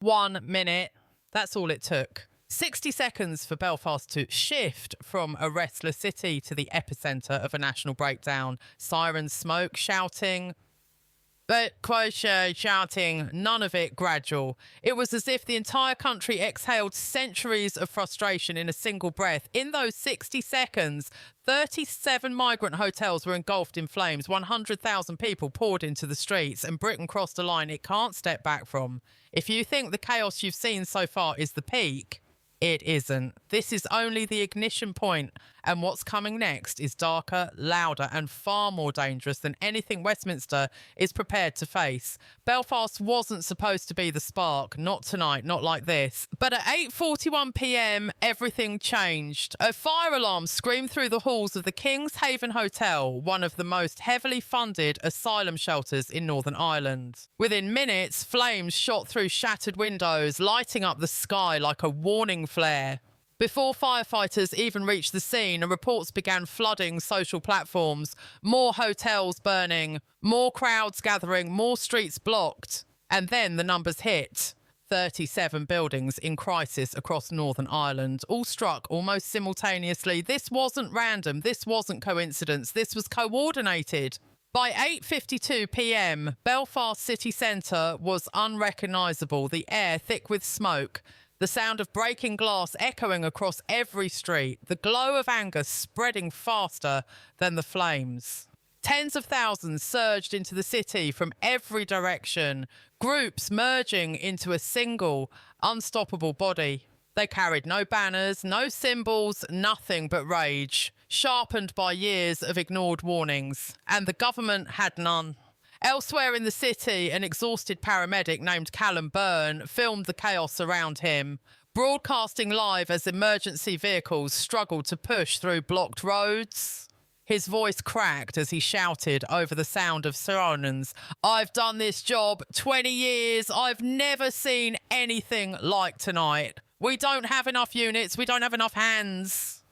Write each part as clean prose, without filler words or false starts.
1 minute. That's all it took. 60 seconds for Belfast to shift from a restless city to the epicentre of a national breakdown. Sirens, smoke, shouting, but shouting, none of it gradual. It was as if the entire country exhaled centuries of frustration in a single breath. In those 60 seconds, 37 migrant hotels were engulfed in flames. 100,000 people poured into the streets, and Britain crossed a line it can't step back from. If you think the chaos you've seen so far is the peak, it isn't. This is only the ignition point, and what's coming next is darker, louder, and far more dangerous than anything Westminster is prepared to face. Belfast wasn't supposed to be the spark, not tonight, not like this. But at 8:41 p.m, everything changed. A fire alarm screamed through the halls of the King's Haven Hotel, one of the most heavily funded asylum shelters in Northern Ireland. Within minutes, flames shot through shattered windows, lighting up the sky like a warning flare. Before firefighters even reached the scene, reports began flooding social platforms. More hotels burning, more crowds gathering, more streets blocked. And then the numbers hit. 37 buildings in crisis across Northern Ireland, all struck almost simultaneously. This wasn't random. This wasn't coincidence. This was coordinated. By 8:52 p.m, Belfast city centre was unrecognisable, the air thick with smoke. The sound of breaking glass echoing across every street, the glow of anger spreading faster than the flames. Tens of thousands surged into the city from every direction, groups merging into a single, unstoppable body. They carried no banners, no symbols, nothing but rage, sharpened by years of ignored warnings. And the government had none. Elsewhere in the city, an exhausted paramedic named Callum Byrne filmed the chaos around him, broadcasting live as emergency vehicles struggled to push through blocked roads. His voice cracked as he shouted over the sound of sirens, "I've done this job 20 years. I've never seen anything like tonight. We don't have enough units. We don't have enough hands."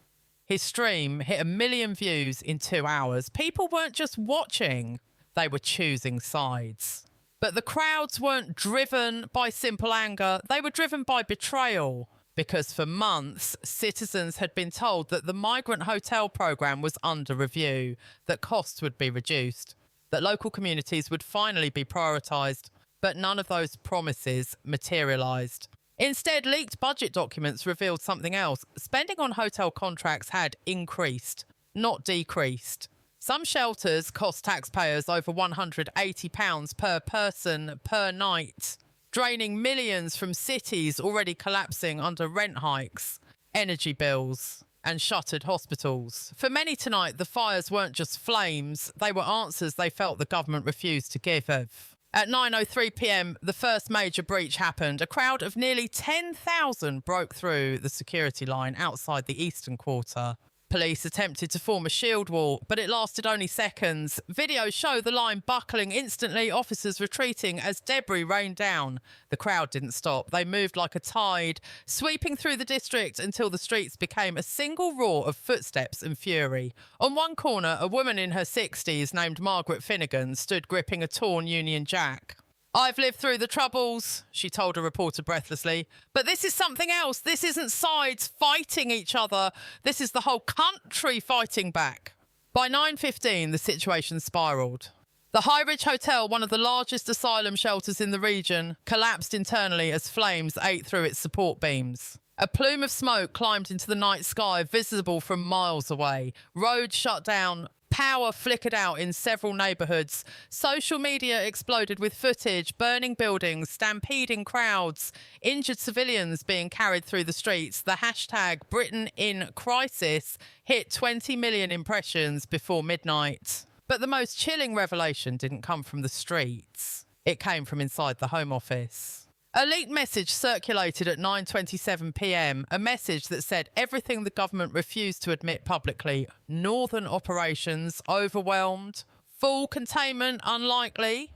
His stream hit 1 million views in 2 hours. People weren't just watching. They were choosing sides. But the crowds weren't driven by simple anger. They were driven by betrayal. Because for months, citizens had been told that the migrant hotel programme was under review, that costs would be reduced, that local communities would finally be prioritised. But none of those promises materialised. Instead, leaked budget documents revealed something else. Spending on hotel contracts had increased, not decreased. Some shelters cost taxpayers over £180 per person per night, draining millions from cities already collapsing under rent hikes, energy bills, and shuttered hospitals. For many tonight, the fires weren't just flames, they were answers they felt the government refused to give. At 9:03 p.m, the first major breach happened. A crowd of nearly 10,000 broke through the security line outside the eastern quarter. Police attempted to form a shield wall, but it lasted only seconds. Videos show the line buckling instantly, officers retreating as debris rained down. The crowd didn't stop. They moved like a tide, sweeping through the district until the streets became a single roar of footsteps and fury. On one corner, a woman in her 60s named Margaret Finnegan stood gripping a torn Union Jack. "I've lived through the Troubles," she told a reporter breathlessly. "But this is something else. This isn't sides fighting each other. This is the whole country fighting back." By 9:15, the situation spiralled. The High Ridge Hotel, one of the largest asylum shelters in the region, collapsed internally as flames ate through its support beams. A plume of smoke climbed into the night sky, visible from miles away. Roads shut down. Power flickered out in several neighbourhoods. Social media exploded with footage, burning buildings, stampeding crowds, injured civilians being carried through the streets. The hashtag Britain in Crisis hit 20 million impressions before midnight. But the most chilling revelation didn't come from the streets. It came from inside the Home Office. A leaked message circulated at 9:27 p.m, a message that said everything the government refused to admit publicly. Northern operations overwhelmed, full containment unlikely.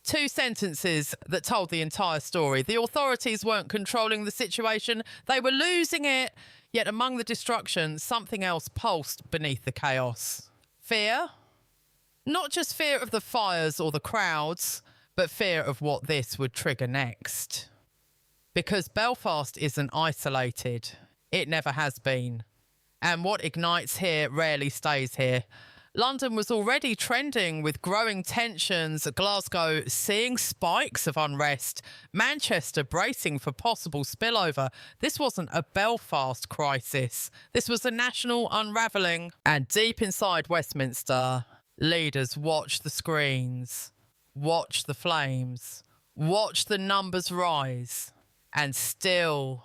2 sentences that told the entire story. The authorities weren't controlling the situation, they were losing it. Yet among the destruction, something else pulsed beneath the chaos. Fear? Not just fear of the fires or the crowds, but fear of what this would trigger next. Because Belfast isn't isolated. It never has been. And what ignites here rarely stays here. London was already trending with growing tensions, Glasgow seeing spikes of unrest, Manchester bracing for possible spillover. This wasn't a Belfast crisis. This was a national unravelling. And deep inside Westminster, leaders watched the screens, watched the flames, watched the numbers rise, and still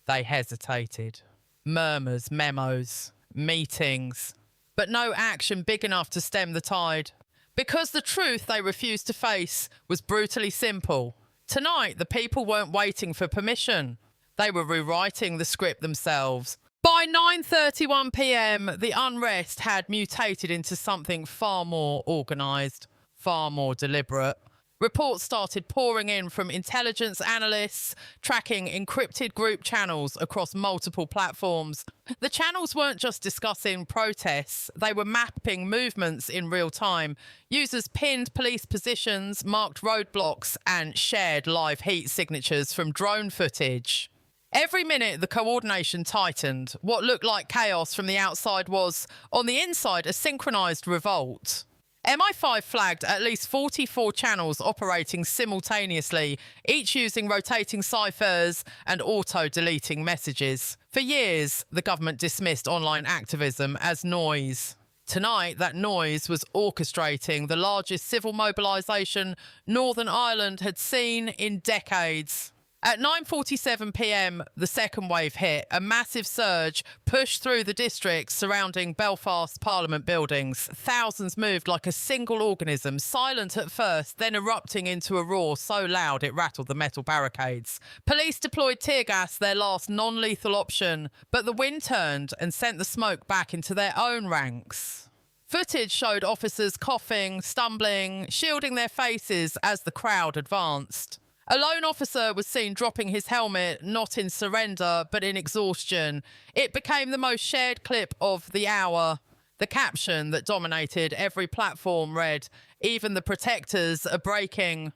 they hesitated. Murmurs, memos, meetings, but no action big enough to stem the tide. Because the truth they refused to face was brutally simple. Tonight, the people weren't waiting for permission. They were rewriting the script themselves. By 9:31 p.m, the unrest had mutated into something far more organised, far more deliberate. Reports started pouring in from intelligence analysts, tracking encrypted group channels across multiple platforms. The channels weren't just discussing protests, they were mapping movements in real time. Users pinned police positions, marked roadblocks, and shared live heat signatures from drone footage. Every minute, the coordination tightened. What looked like chaos from the outside was, on the inside, a synchronised revolt. MI5 flagged at least 44 channels operating simultaneously, each using rotating ciphers and auto-deleting messages. For years, the government dismissed online activism as noise. Tonight, that noise was orchestrating the largest civil mobilisation Northern Ireland had seen in decades. At 9:47 p.m, the second wave hit. A massive surge pushed through the districts surrounding Belfast Parliament buildings. Thousands moved like a single organism, silent at first, then erupting into a roar so loud it rattled the metal barricades. Police deployed tear gas, their last non-lethal option, but the wind turned and sent the smoke back into their own ranks. Footage showed officers coughing, stumbling, shielding their faces as the crowd advanced. A lone officer was seen dropping his helmet, not in surrender, but in exhaustion. It became the most shared clip of the hour. The caption that dominated every platform read, "Even the protectors are breaking."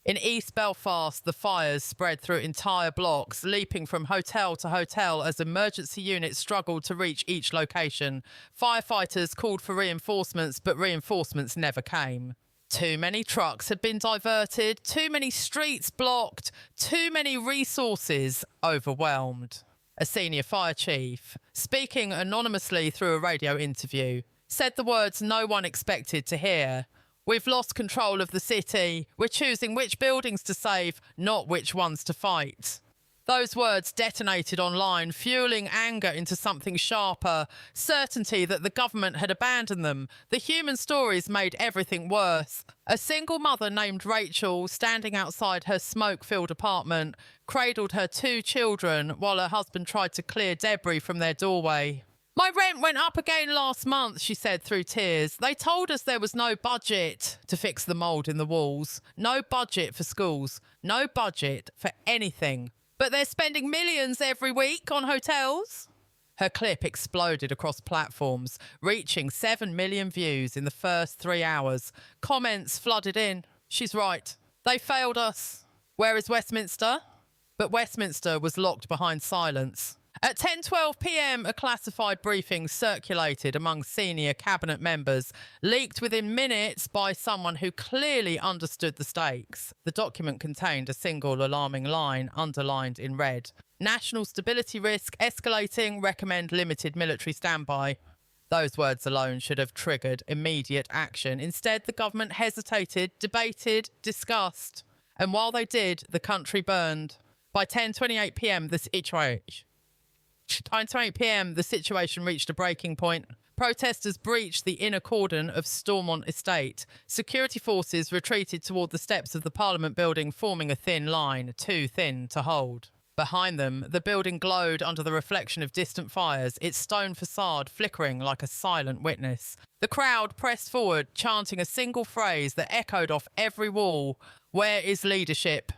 In East Belfast, the fires spread through entire blocks, leaping from hotel to hotel as emergency units struggled to reach each location. Firefighters called for reinforcements, but reinforcements never came. Too many trucks had been diverted, too many streets blocked, too many resources overwhelmed. A senior fire chief, speaking anonymously through a radio interview, said the words no one expected to hear. "We've lost control of the city. We're choosing which buildings to save, not which ones to fight." Those words detonated online, fueling anger into something sharper, certainty that the government had abandoned them. The human stories made everything worse. A single mother named Rachel, standing outside her smoke-filled apartment, cradled her 2 children while her husband tried to clear debris from their doorway. "My rent went up again last month," she said through tears. "They told us there was no budget to fix the mould in the walls, no budget for schools, no budget for anything. But they're spending millions every week on hotels." Her clip exploded across platforms, reaching 7 million views in the first 3 hours. Comments flooded in. "She's right. They failed us. Where is Westminster?" But Westminster was locked behind silence. At 10:12 p.m, a classified briefing circulated among senior cabinet members, leaked within minutes by someone who clearly understood the stakes. The document contained a single alarming line underlined in red. "National stability risk escalating, recommend limited military standby." Those words alone should have triggered immediate action. Instead, the government hesitated, debated, discussed. And while they did, the country burned. By 10:28 p.m, the situation reached a breaking point. Protesters breached the inner cordon of Stormont Estate. Security forces retreated toward the steps of the Parliament building, forming a thin line, too thin to hold. Behind them, the building glowed under the reflection of distant fires, its stone facade flickering like a silent witness. The crowd pressed forward, chanting a single phrase that echoed off every wall. "Where is leadership?"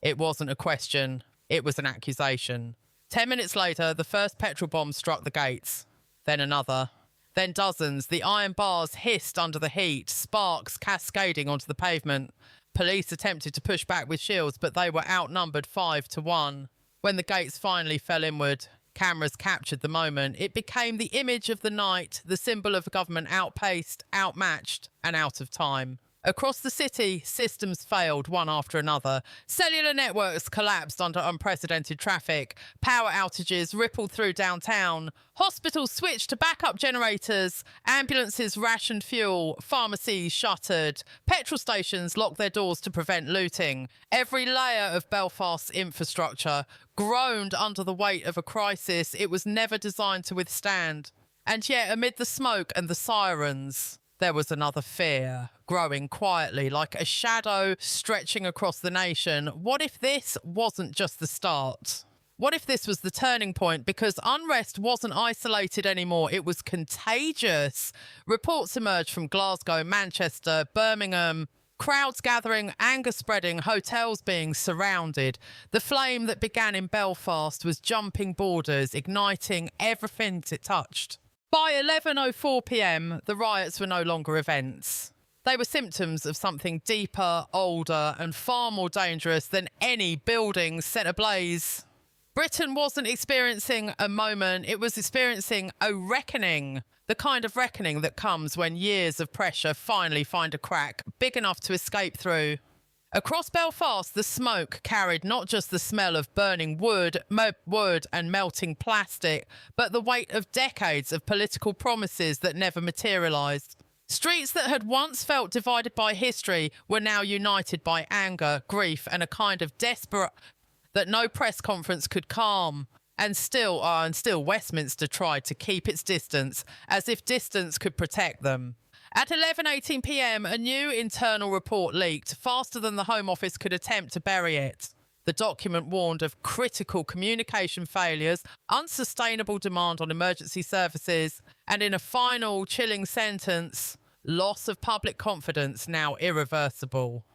It wasn't a question. It was an accusation. 10 minutes later, the first petrol bomb struck the gates. Then another. Then dozens. The iron bars hissed under the heat, sparks cascading onto the pavement. Police attempted to push back with shields, but they were outnumbered 5-1. When the gates finally fell inward, cameras captured the moment. It became the image of the night, the symbol of a government outpaced, outmatched, and out of time. Across the city, systems failed one after another. Cellular networks collapsed under unprecedented traffic. Power outages rippled through downtown. Hospitals switched to backup generators. Ambulances rationed fuel. Pharmacies shuttered. Petrol stations locked their doors to prevent looting. Every layer of Belfast's infrastructure groaned under the weight of a crisis it was never designed to withstand. And yet, amid the smoke and the sirens, there was another fear, growing quietly like a shadow stretching across the nation. What if this wasn't just the start? What if this was the turning point? Because unrest wasn't isolated anymore. It was contagious. Reports emerged from Glasgow, Manchester, Birmingham. Crowds gathering, anger spreading, hotels being surrounded. The flame that began in Belfast was jumping borders, igniting everything it touched. By 11:04 p.m, the riots were no longer events. They were symptoms of something deeper, older, and far more dangerous than any building set ablaze. Britain wasn't experiencing a moment, it was experiencing a reckoning. The kind of reckoning that comes when years of pressure finally find a crack big enough to escape through. Across Belfast, the smoke carried not just the smell of burning wood and melting plastic, but the weight of decades of political promises that never materialised. Streets that had once felt divided by history were now united by anger, grief, and a kind of desperate that no press conference could calm. And still Westminster tried to keep its distance, as if distance could protect them. At 11:18 p.m, a new internal report leaked, faster than the Home Office could attempt to bury it. The document warned of critical communication failures, unsustainable demand on emergency services, and in a final chilling sentence, loss of public confidence now irreversible.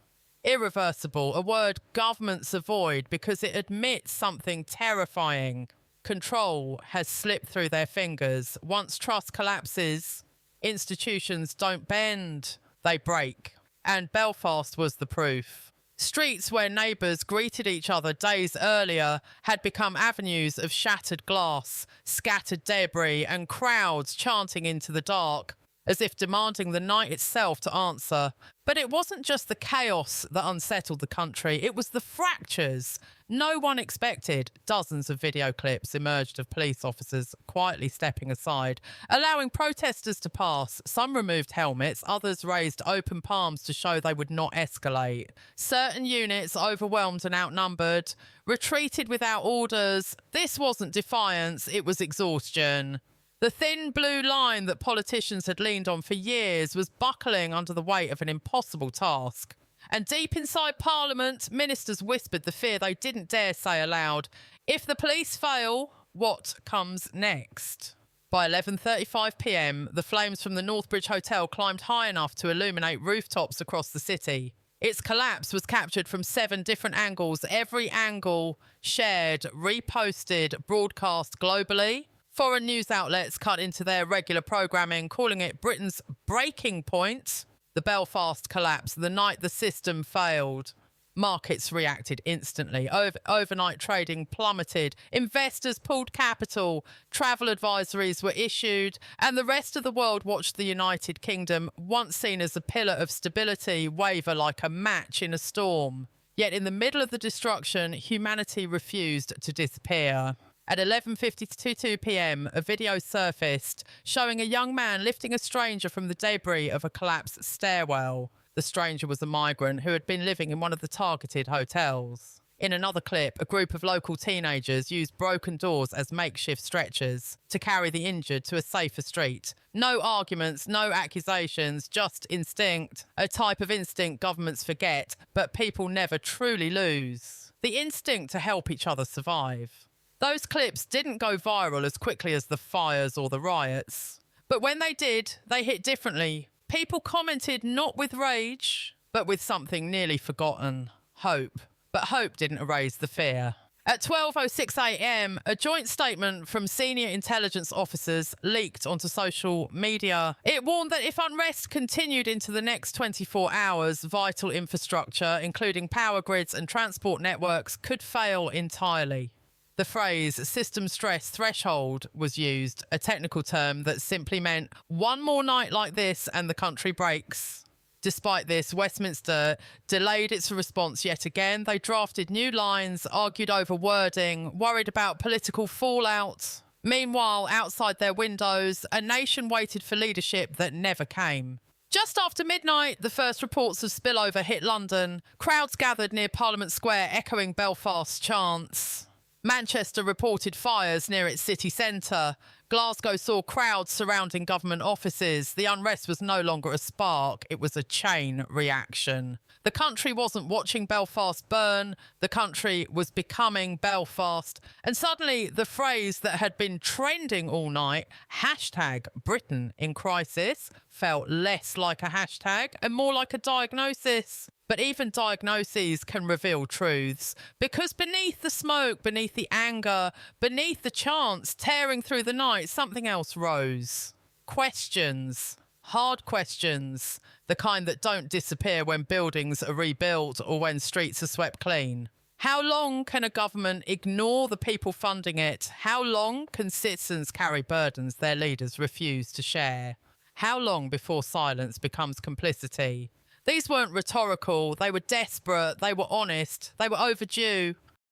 Irreversible, a word governments avoid because it admits something terrifying. Control has slipped through their fingers. Once trust collapses, institutions don't bend, they break. And Belfast was the proof. Streets where neighbours greeted each other days earlier had become avenues of shattered glass, scattered debris, and crowds chanting into the dark, as if demanding the night itself to answer. But it wasn't just the chaos that unsettled the country, it was the fractures. No one expected. Dozens of video clips emerged of police officers quietly stepping aside, allowing protesters to pass. Some removed helmets, others raised open palms to show they would not escalate. Certain units, overwhelmed and outnumbered, retreated without orders. This wasn't defiance, it was exhaustion. The thin blue line that politicians had leaned on for years was buckling under the weight of an impossible task. And deep inside Parliament, ministers whispered the fear they didn't dare say aloud. If the police fail, what comes next? By 11:35 p.m, the flames from the Northbridge Hotel climbed high enough to illuminate rooftops across the city. Its collapse was captured from 7 different angles, every angle shared, reposted, broadcast globally. Foreign news outlets cut into their regular programming, calling it Britain's breaking point. The Belfast collapse, the night the system failed. Markets reacted instantly. Overnight trading plummeted. Investors pulled capital. Travel advisories were issued. And the rest of the world watched the United Kingdom, once seen as a pillar of stability, waver like a match in a storm. Yet in the middle of the destruction, humanity refused to disappear. At 11:52 p.m, a video surfaced showing a young man lifting a stranger from the debris of a collapsed stairwell. The stranger was a migrant who had been living in one of the targeted hotels. In another clip, a group of local teenagers used broken doors as makeshift stretchers to carry the injured to a safer street. No arguments, no accusations, just instinct. A type of instinct governments forget, but people never truly lose. The instinct to help each other survive. Those clips didn't go viral as quickly as the fires or the riots. But when they did, they hit differently. People commented not with rage, but with something nearly forgotten. Hope. But hope didn't erase the fear. At 12:06 a.m, a joint statement from senior intelligence officers leaked onto social media. It warned that if unrest continued into the next 24 hours, vital infrastructure, including power grids and transport networks, could fail entirely. The phrase system stress threshold was used, a technical term that simply meant one more night like this and the country breaks. Despite this, Westminster delayed its response yet again. They drafted new lines, argued over wording, worried about political fallout. Meanwhile, outside their windows, a nation waited for leadership that never came. Just after midnight, the first reports of spillover hit London. Crowds gathered near Parliament Square, echoing Belfast's chants. Manchester reported fires near its city centre. Glasgow saw crowds surrounding government offices. The unrest was no longer a spark, it was a chain reaction. The country wasn't watching Belfast burn, the country was becoming Belfast. And suddenly the phrase that had been trending all night, #BritainInCrisis, felt less like a hashtag and more like a diagnosis. But even diagnoses can reveal truths, because beneath the smoke, beneath the anger, beneath the chants tearing through the night, something else rose. Questions. Hard questions. The kind that don't disappear when buildings are rebuilt or when streets are swept clean. How long can a government ignore the people funding it? How long can citizens carry burdens their leaders refuse to share? How long before silence becomes complicity? These weren't rhetorical, they were desperate, they were honest, they were overdue.